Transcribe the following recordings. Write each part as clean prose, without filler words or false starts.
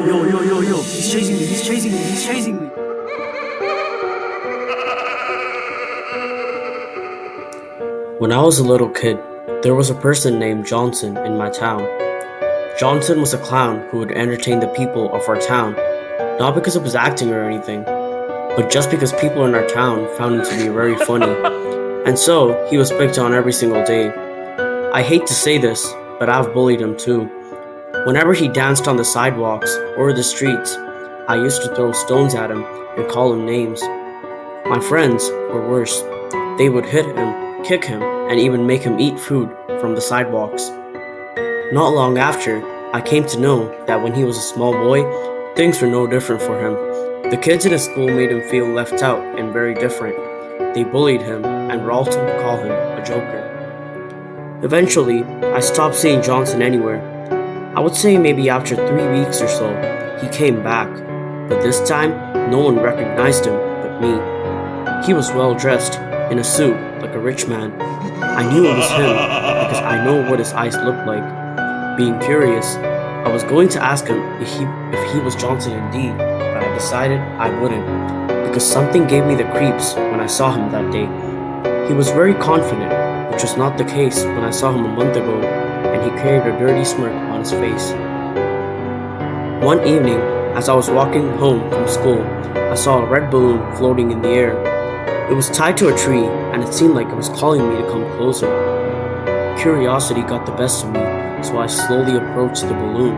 Yo, he's chasing me. When I was a little kid, there was a person named Johnson in my town. Johnson was a clown who would entertain the people of our town, not because of his acting or anything, but just because people in our town found him to be very funny, and so he was picked on every single day. I hate to say this, but I've bullied him too. Whenever he danced on the sidewalks or the streets, I used to throw stones at him and call him names. My friends were worse. They would hit him, kick him, and even make him eat food from the sidewalks. Not long after, I came to know that when he was a small boy, things were no different for him. The kids in his school made him feel left out and very different. They bullied him and would also call him a joker. Eventually, I stopped seeing Johnson anywhere. I would say maybe after 3 weeks or so, he came back, but this time, no one recognized him but me. He was well dressed, in a suit, like a rich man. I knew it was him because I know what his eyes looked like. Being curious, I was going to ask him if he was Johnson indeed, but I decided I wouldn't, because something gave me the creeps when I saw him that day. He was very confident, which was not the case when I saw him a month ago, and he carried a dirty smirk on his face. One evening, as I was walking home from school, I saw a red balloon floating in the air. It was tied to a tree, and it seemed like it was calling me to come closer. Curiosity got the best of me, so I slowly approached the balloon.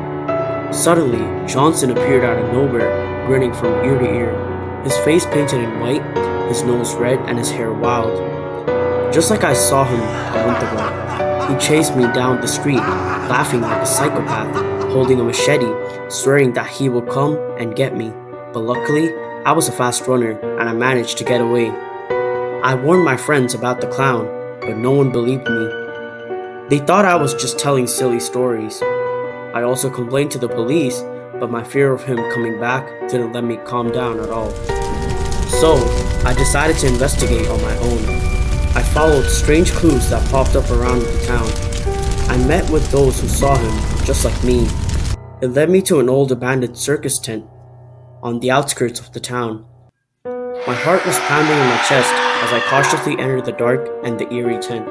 Suddenly, Johnson appeared out of nowhere, grinning from ear to ear. His face painted in white, his nose red, and his hair wild. Just like I saw him a month ago. He chased me down the street, laughing like a psychopath, holding a machete, swearing that he would come and get me. But luckily, I was a fast runner, and I managed to get away. I warned my friends about the clown, but no one believed me. They thought I was just telling silly stories. I also complained to the police, but my fear of him coming back didn't let me calm down at all. So, I decided to investigate on my own. I followed strange clues that popped up around the town. I met with those who saw him, just like me. It led me to an old abandoned circus tent on the outskirts of the town. My heart was pounding in my chest as I cautiously entered the dark and the eerie tent.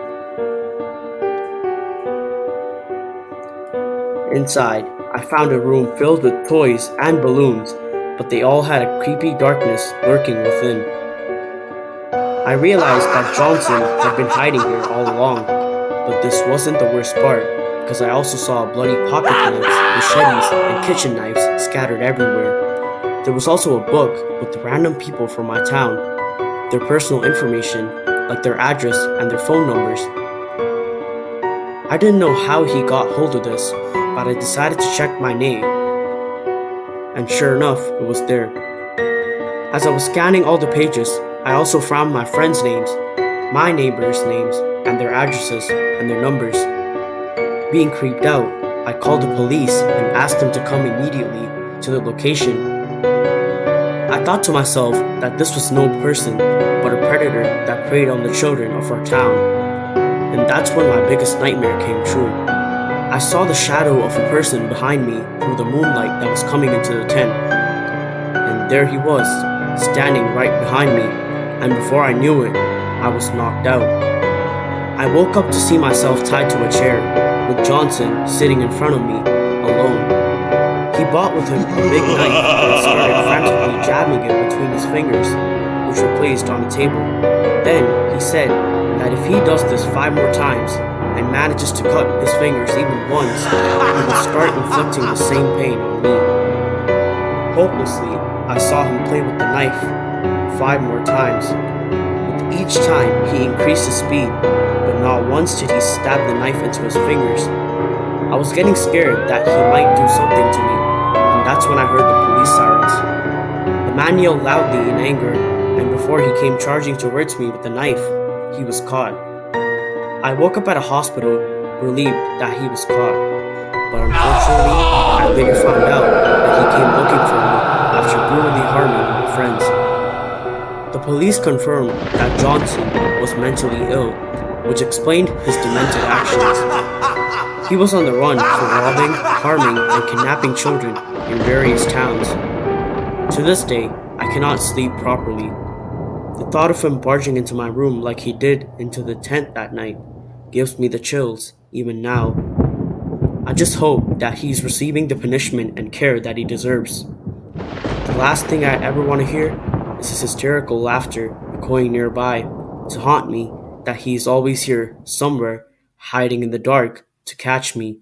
Inside, I found a room filled with toys and balloons, but they all had a creepy darkness lurking within. I realized that Johnson had been hiding here all along, but this wasn't the worst part, because I also saw bloody pocket knives, machetes, and kitchen knives scattered everywhere. There was also a book with random people from my town, their personal information, like their address and their phone numbers. I didn't know how he got hold of this, but I decided to check my name, and sure enough, it was there. As I was scanning all the pages, I also found my friends' names, my neighbors' names, and their addresses and their numbers. Being creeped out, I called the police and asked them to come immediately to the location. I thought to myself that this was no person, but a predator that preyed on the children of our town. And that's when my biggest nightmare came true. I saw the shadow of a person behind me through the moonlight that was coming into the tent. And there he was, standing right behind me, and before I knew it, I was knocked out. I woke up to see myself tied to a chair, with Johnson sitting in front of me, alone. He brought with him a big knife and started frantically jabbing it between his fingers, which were placed on the table. Then he said that if he does this 5 more times and manages to cut his fingers even once, he will start inflicting the same pain on me. Hopelessly, I saw him play with the knife 5 more times. With each time, he increased his speed, but not once did he stab the knife into his fingers. I was getting scared that he might do something to me, and that's when I heard the police sirens. The man yelled loudly in anger, and before he came charging towards me with the knife, he was caught. I woke up at a hospital, relieved that he was caught, but unfortunately, I later found out that he came looking for me after brutally harming my friends. The police confirmed that Johnson was mentally ill, which explained his demented actions. He was on the run for robbing, harming, and kidnapping children in various towns. To this day, I cannot sleep properly. The thought of him barging into my room like he did into the tent that night gives me the chills, even now. I just hope that he's receiving the punishment and care that he deserves. The last thing I ever want to hear is his hysterical laughter echoing nearby to haunt me that he's always here, somewhere, hiding in the dark to catch me.